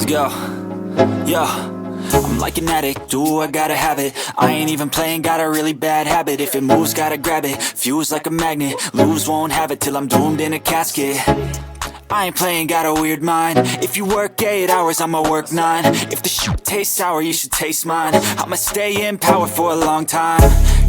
Let's go. Yeah. I'm like an addict, do I gotta have it. I ain't even playing, got a really bad habit. If it moves, gotta grab it, fuse like a magnet. Lose, won't have it till I'm doomed in a casket. I ain't playing, got a weird mind. If you work 8 hours, I'ma work 9. If the shoot tastes sour, you should taste mine. I'ma stay in power for a long time.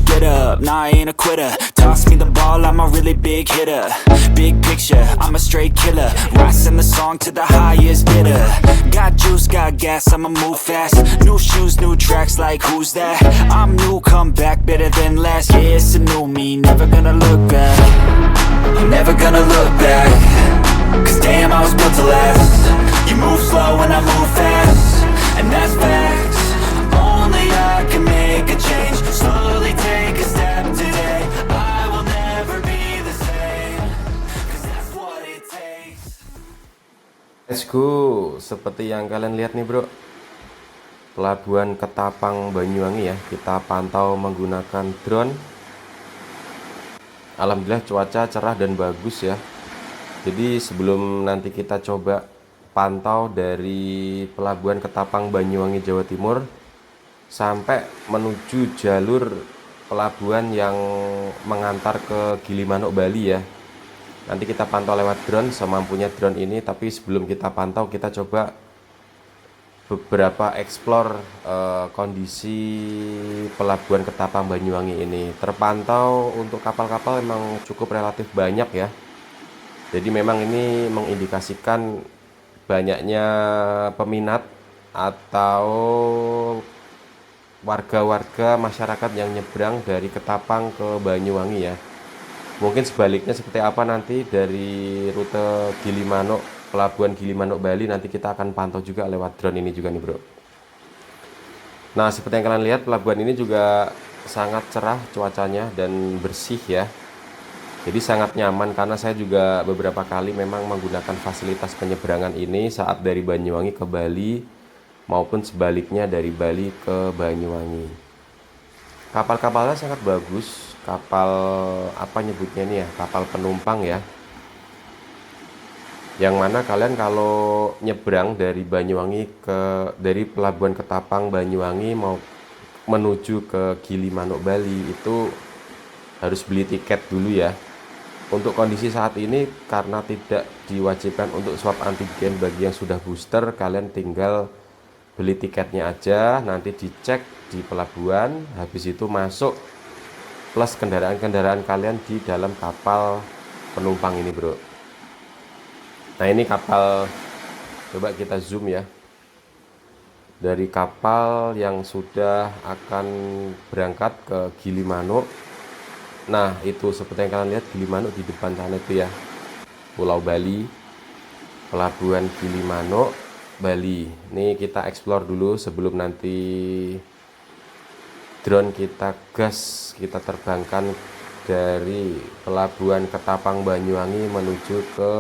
Get up, nah, I ain't a quitter. Toss me the ball, I'm a really big hitter. Big picture, I'm a straight killer. Rising the song to the highest bidder. Got juice, got gas, I'ma move fast. New shoes, new tracks, like who's that? I'm new, come back, better than last. Yeah, it's a new me, never gonna look back. I'm never gonna look back. Cause damn, I was built to last. You move slow and I move fast, and that's facts. Only I can make a change. Slowly take a step today. I will never be the same. Cause that's what it takes. Let's go. Seperti yang kalian lihat nih bro, Pelabuhan Ketapang Banyuwangi ya, kita pantau menggunakan drone. Alhamdulillah cuaca cerah dan bagus ya. Jadi sebelum nanti kita coba pantau dari Pelabuhan Ketapang Banyuwangi Jawa Timur sampai menuju jalur pelabuhan yang mengantar ke Gilimanuk Bali ya. Nanti kita pantau lewat drone semampunya drone ini. Tapi sebelum kita pantau, kita coba beberapa explore kondisi Pelabuhan Ketapang Banyuwangi ini. Terpantau untuk kapal-kapal memang cukup relatif banyak ya. Jadi memang ini mengindikasikan banyaknya peminat atau warga-warga masyarakat yang nyebrang dari Ketapang ke Banyuwangi ya. Mungkin sebaliknya seperti apa nanti dari rute Gilimanuk, Pelabuhan Gilimanuk Bali, nanti kita akan pantau juga lewat drone ini juga nih bro. Nah seperti yang kalian lihat, pelabuhan ini juga sangat cerah cuacanya dan bersih ya. Jadi sangat nyaman karena saya juga beberapa kali memang menggunakan fasilitas penyeberangan ini saat dari Banyuwangi ke Bali maupun sebaliknya dari Bali ke Banyuwangi. Kapal-kapalnya sangat bagus, kapal apa nyebutnya ini ya, kapal penumpang ya. Yang mana kalian kalau nyebrang dari Banyuwangi dari Pelabuhan Ketapang Banyuwangi mau menuju ke Gilimanuk Bali itu harus beli tiket dulu ya. Untuk kondisi saat ini karena tidak diwajibkan untuk swab antigen bagi yang sudah booster, kalian tinggal beli tiketnya aja, nanti dicek di pelabuhan, habis itu masuk plus kendaraan-kendaraan kalian di dalam kapal penumpang ini bro. Nah ini kapal, coba kita zoom ya, dari kapal yang sudah akan berangkat ke Gilimanuk. Nah itu seperti yang kalian lihat, Gilimanuk di depan sana itu ya, Pulau Bali, Pelabuhan Gilimanuk Bali. Ini kita explore dulu sebelum nanti drone kita gas, kita terbangkan dari Pelabuhan Ketapang Banyuwangi menuju ke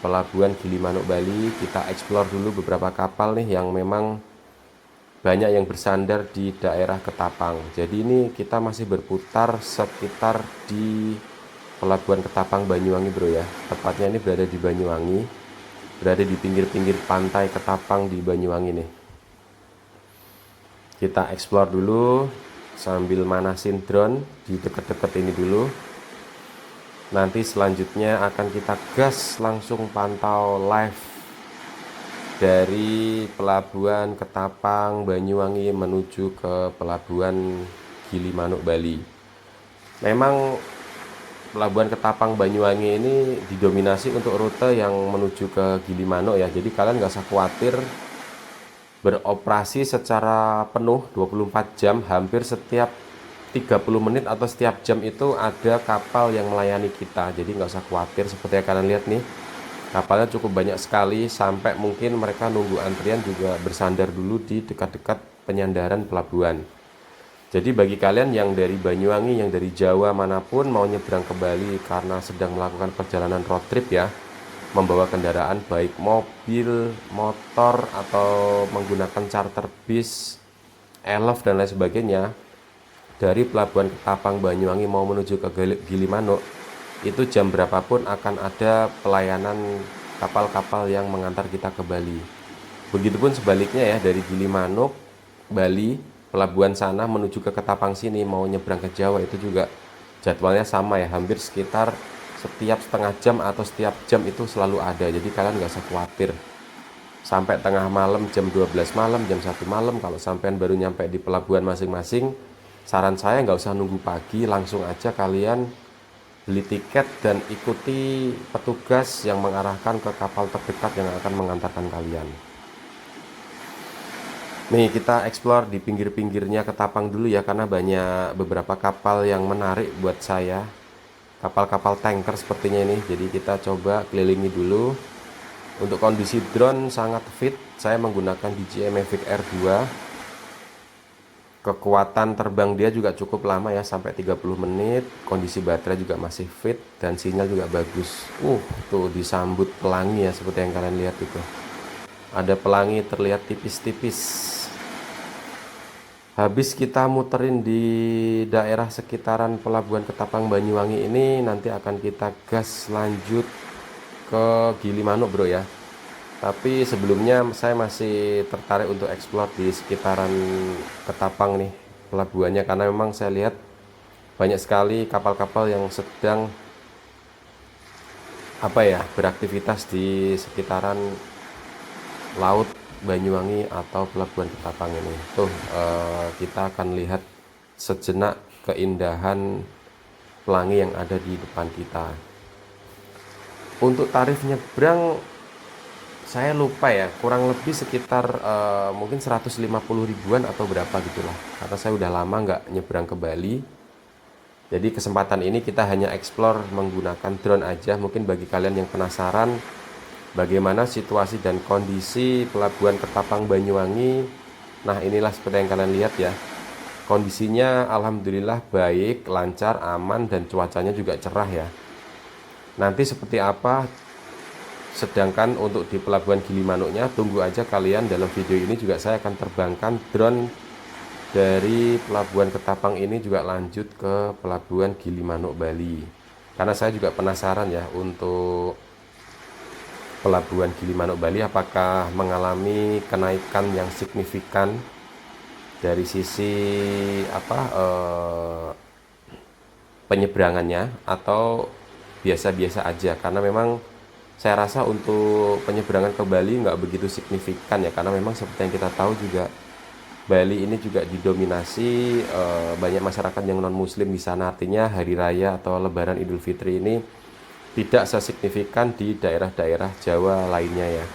Pelabuhan Gilimanuk Bali. Kita explore dulu beberapa kapal nih yang memang banyak yang bersandar di daerah Ketapang. Jadi ini kita masih berputar sekitar di Pelabuhan Ketapang Banyuwangi bro ya. Tepatnya ini berada di Banyuwangi, berada di pinggir-pinggir pantai Ketapang di Banyuwangi nih. Kita explore dulu sambil manasin drone di dekat-dekat ini dulu. Nanti selanjutnya akan kita gas langsung pantau live dari Pelabuhan Ketapang Banyuwangi menuju ke Pelabuhan Gilimanuk Bali. Memang Pelabuhan Ketapang Banyuwangi ini didominasi untuk rute yang menuju ke Gilimanuk ya. Jadi kalian nggak usah khawatir, beroperasi secara penuh 24 jam, hampir setiap 30 menit atau setiap jam itu ada kapal yang melayani kita. Jadi nggak usah khawatir, seperti yang kalian lihat nih, kapalnya cukup banyak sekali, sampai mungkin mereka nunggu antrian juga bersandar dulu di dekat-dekat penyandaran pelabuhan. Jadi bagi kalian yang dari Banyuwangi, yang dari Jawa manapun mau nyebrang ke Bali karena sedang melakukan perjalanan road trip ya, membawa kendaraan baik mobil, motor, atau menggunakan charter bis, elf dan lain sebagainya, dari Pelabuhan Ketapang Banyuwangi mau menuju ke Gilimanuk, itu jam berapapun akan ada pelayanan kapal-kapal yang mengantar kita ke Bali. Begitupun sebaliknya ya, dari Gilimanuk, Bali, pelabuhan sana menuju ke Ketapang sini mau nyebrang ke Jawa itu juga jadwalnya sama ya, hampir sekitar setiap setengah jam atau setiap jam itu selalu ada. Jadi kalian nggak usah khawatir sampai tengah malam, jam 12 malam, jam 1 malam, kalau sampean baru nyampe di pelabuhan masing-masing, saran saya nggak usah nunggu pagi, langsung aja kalian beli tiket dan ikuti petugas yang mengarahkan ke kapal terdekat yang akan mengantarkan kalian. Nih kita explore di pinggir-pinggirnya Ketapang dulu ya, karena banyak beberapa kapal yang menarik buat saya. Kapal-kapal tanker sepertinya ini. Jadi kita coba kelilingi dulu. Untuk kondisi drone sangat fit. Saya menggunakan DJI Mavic Air 2. Kekuatan terbang dia juga cukup lama ya, sampai 30 menit. Kondisi baterai juga masih fit dan sinyal juga bagus. Tuh disambut pelangi ya, seperti yang kalian lihat itu. Ada pelangi terlihat tipis-tipis. Habis kita muterin di daerah sekitaran pelabuhan Ketapang Banyuwangi ini, nanti akan kita gas lanjut ke Gilimanuk bro ya. Tapi sebelumnya saya masih tertarik untuk explore di sekitaran Ketapang nih pelabuhannya, karena memang saya lihat banyak sekali kapal-kapal yang sedang beraktivitas di sekitaran laut Banyuwangi atau pelabuhan Ketapang ini. Kita akan lihat sejenak keindahan pelangi yang ada di depan kita. Untuk tarif nyebrang saya lupa ya, kurang lebih sekitar mungkin 150 ribuan atau berapa gitulah, karena saya udah lama nggak nyebrang ke Bali. Jadi kesempatan ini kita hanya explore menggunakan drone aja. Mungkin bagi kalian yang penasaran bagaimana situasi dan kondisi pelabuhan Ketapang Banyuwangi, nah inilah seperti yang kalian lihat ya. Kondisinya alhamdulillah baik, lancar, aman, dan cuacanya juga cerah ya. Nanti seperti apa, sedangkan untuk di pelabuhan Gilimanuknya, tunggu aja kalian. Dalam video ini juga saya akan terbangkan drone dari pelabuhan Ketapang ini juga lanjut ke pelabuhan Gilimanuk Bali. Karena saya juga penasaran ya, untuk pelabuhan Gilimanuk Bali apakah mengalami kenaikan yang signifikan dari sisi penyeberangannya, atau biasa-biasa aja. Karena memang saya rasa untuk penyeberangan ke Bali nggak begitu signifikan ya, karena memang seperti yang kita tahu juga Bali ini juga didominasi banyak masyarakat yang non muslim di sana. Artinya hari raya atau lebaran Idul Fitri ini tidak sesignifikan di daerah-daerah Jawa lainnya ya.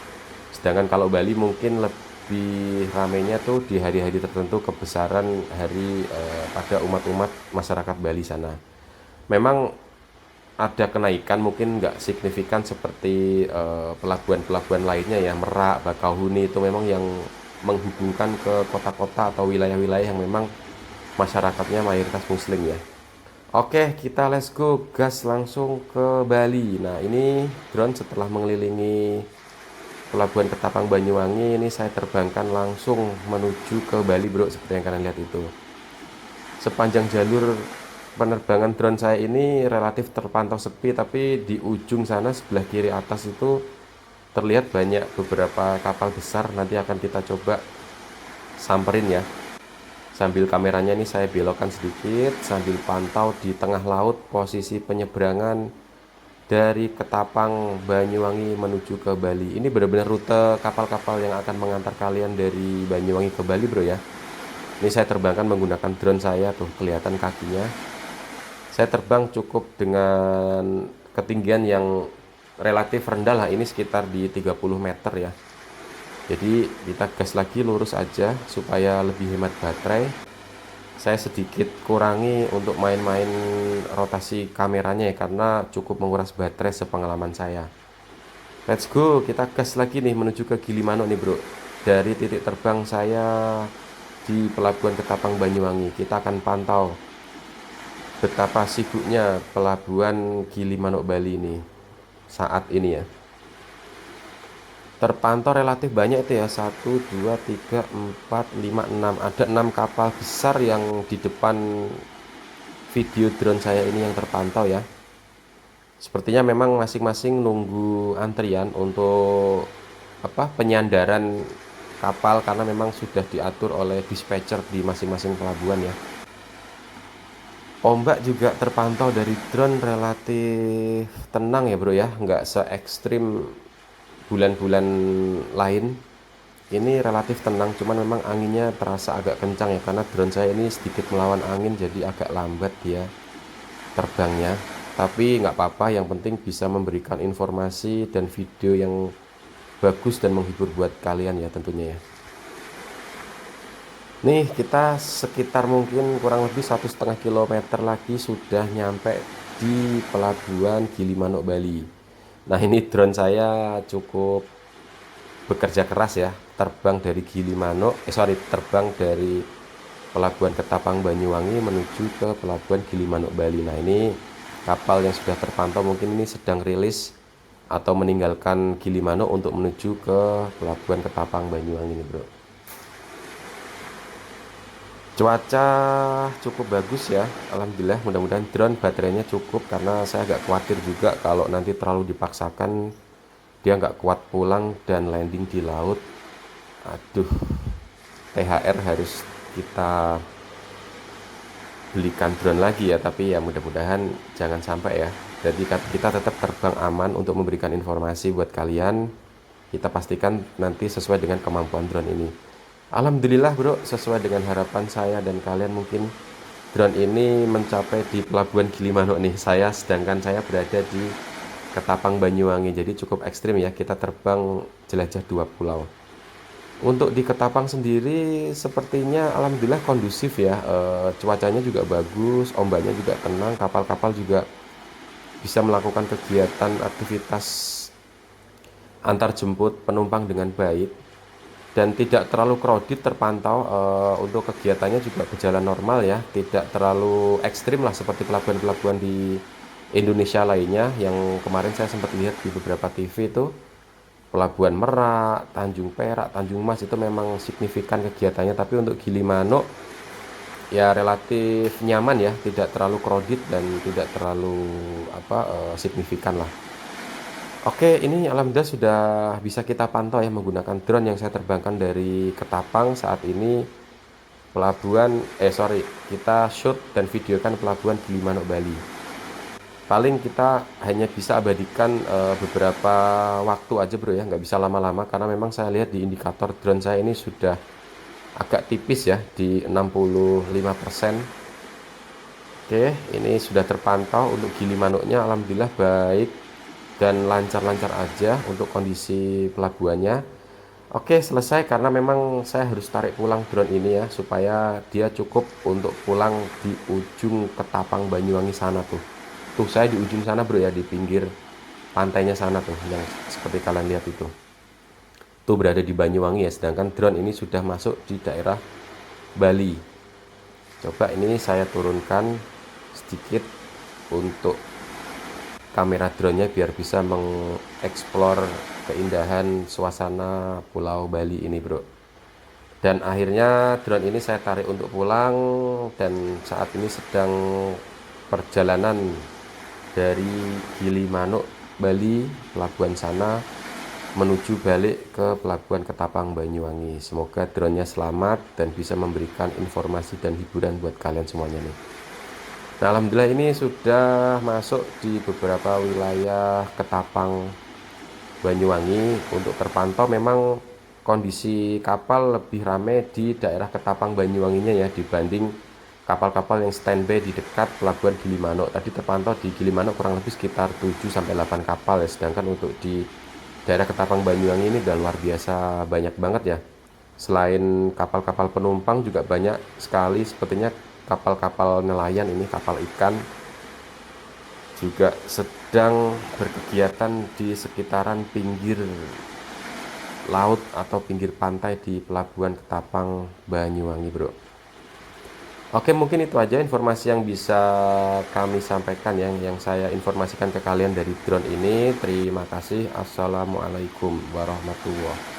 Sedangkan kalau Bali mungkin lebih ramainya tuh di hari-hari tertentu, kebesaran hari pada umat-umat masyarakat Bali sana. Memang ada kenaikan, mungkin nggak signifikan seperti pelabuhan-pelabuhan lainnya ya. Merak, Bakauheni itu memang yang menghubungkan ke kota-kota atau wilayah-wilayah yang memang masyarakatnya mayoritas muslim ya. Oke, kita let's go, gas langsung ke Bali. Nah, ini drone setelah mengelilingi pelabuhan Ketapang Banyuwangi, ini saya terbangkan langsung menuju ke Bali bro, seperti yang kalian lihat itu. Sepanjang jalur penerbangan drone saya ini relatif terpantau sepi, tapi di ujung sana sebelah kiri atas itu terlihat banyak beberapa kapal besar. Nanti akan kita coba samperin ya. Sambil kameranya ini saya belokkan sedikit, sambil pantau di tengah laut posisi penyeberangan dari Ketapang Banyuwangi menuju ke Bali. Ini benar-benar rute kapal-kapal yang akan mengantar kalian dari Banyuwangi ke Bali bro ya. Ini saya terbangkan menggunakan drone saya, tuh kelihatan kakinya. Saya terbang cukup dengan ketinggian yang relatif rendah lah, ini sekitar di 30 meter ya. Jadi kita gas lagi, lurus aja supaya lebih hemat baterai. Saya sedikit kurangi untuk main-main rotasi kameranya ya, karena cukup menguras baterai sepengalaman saya. Let's go, kita gas lagi nih menuju ke Gilimanuk nih bro. Dari titik terbang saya di pelabuhan Ketapang Banyuwangi, kita akan pantau betapa sibuknya pelabuhan Gilimanuk Bali ini saat ini ya. Terpantau relatif banyak itu ya, 1, 2, 3, 4, 5, 6. Ada 6 kapal besar yang di depan video drone saya ini yang terpantau ya. Sepertinya memang masing-masing nunggu antrian untuk penyandaran kapal karena memang sudah diatur oleh dispatcher di masing-masing pelabuhan ya. Ombak juga terpantau dari drone relatif tenang ya bro ya, nggak se ekstrim bulan-bulan lain. Ini relatif tenang, cuman memang anginnya terasa agak kencang ya, karena drone saya ini sedikit melawan angin, jadi agak lambat dia terbangnya. Tapi nggak apa-apa, yang penting bisa memberikan informasi dan video yang bagus dan menghibur buat kalian ya tentunya ya. Nih kita sekitar mungkin kurang lebih 1,5 kilometer lagi sudah nyampe di pelabuhan Gilimanuk Bali. Nah ini drone saya cukup bekerja keras ya, terbang dari terbang dari pelabuhan Ketapang Banyuwangi menuju ke pelabuhan Gilimanuk Bali. Nah ini kapal yang sudah terpantau mungkin ini sedang rilis atau meninggalkan Gilimanuk untuk menuju ke pelabuhan Ketapang Banyuwangi ini bro. Cuaca cukup bagus ya, alhamdulillah. Mudah-mudahan drone baterainya cukup, karena saya agak khawatir juga kalau nanti terlalu dipaksakan dia nggak kuat pulang dan landing di laut. Aduh, THR harus kita belikan drone lagi ya, tapi ya mudah-mudahan jangan sampai ya. Jadi kita tetap terbang aman untuk memberikan informasi buat kalian. Kita pastikan nanti sesuai dengan kemampuan drone ini. Alhamdulillah bro, sesuai dengan harapan saya dan kalian, mungkin drone ini mencapai di pelabuhan Gilimanuk nih. Sedangkan saya berada di Ketapang Banyuwangi, jadi cukup ekstrim ya, kita terbang jelajah 2 pulau. Untuk di Ketapang sendiri sepertinya alhamdulillah kondusif ya, cuacanya juga bagus, ombaknya juga tenang, kapal-kapal juga bisa melakukan kegiatan aktivitas antar jemput penumpang dengan baik. Dan tidak terlalu crowded terpantau, untuk kegiatannya juga berjalan normal ya, tidak terlalu ekstrim lah seperti pelabuhan-pelabuhan di Indonesia lainnya yang kemarin saya sempat lihat di beberapa TV itu. Pelabuhan Merak, Tanjung Perak, Tanjung Mas itu memang signifikan kegiatannya, tapi untuk Gilimanuk ya relatif nyaman ya, tidak terlalu crowded dan tidak terlalu signifikan lah. Oke, ini alhamdulillah sudah bisa kita pantau ya menggunakan drone yang saya terbangkan dari Ketapang. Saat ini kita shoot dan videokan pelabuhan Gilimanuk Bali. Paling kita hanya bisa abadikan beberapa waktu aja bro ya, nggak bisa lama-lama, karena memang saya lihat di indikator drone saya ini sudah agak tipis ya, di 65%. Oke, ini sudah terpantau untuk Gilimanuknya, alhamdulillah baik dan lancar-lancar aja untuk kondisi pelabuhannya. Oke, selesai, karena memang saya harus tarik pulang drone ini ya, supaya dia cukup untuk pulang di ujung Ketapang Banyuwangi sana tuh. Tuh saya di ujung sana bro ya, di pinggir pantainya sana tuh, yang seperti kalian lihat itu. Tuh berada di Banyuwangi ya, sedangkan drone ini sudah masuk di daerah Bali. Coba ini saya turunkan sedikit untuk kamera drone-nya biar bisa mengeksplor keindahan suasana Pulau Bali ini bro. Dan akhirnya drone ini saya tarik untuk pulang, dan saat ini sedang perjalanan dari Gilimanuk Bali, pelabuhan sana, menuju balik ke pelabuhan Ketapang Banyuwangi. Semoga drone-nya selamat dan bisa memberikan informasi dan hiburan buat kalian semuanya nih. Nah alhamdulillah ini sudah masuk di beberapa wilayah Ketapang Banyuwangi. Untuk terpantau memang kondisi kapal lebih ramai di daerah Ketapang Banyuwanginya ya, dibanding kapal-kapal yang standby di dekat pelabuhan Gilimanuk. Tadi terpantau di Gilimanuk kurang lebih sekitar 7-8 kapal ya, sedangkan untuk di daerah Ketapang Banyuwangi ini udah luar biasa banyak banget ya. Selain kapal-kapal penumpang juga banyak sekali sepertinya kapal-kapal nelayan, ini kapal ikan juga sedang berkegiatan di sekitaran pinggir laut atau pinggir pantai di pelabuhan Ketapang Banyuwangi bro. Oke, mungkin itu aja informasi yang bisa kami sampaikan yang saya informasikan ke kalian dari drone ini. Terima kasih. Assalamualaikum warahmatullahi wabarakatuh.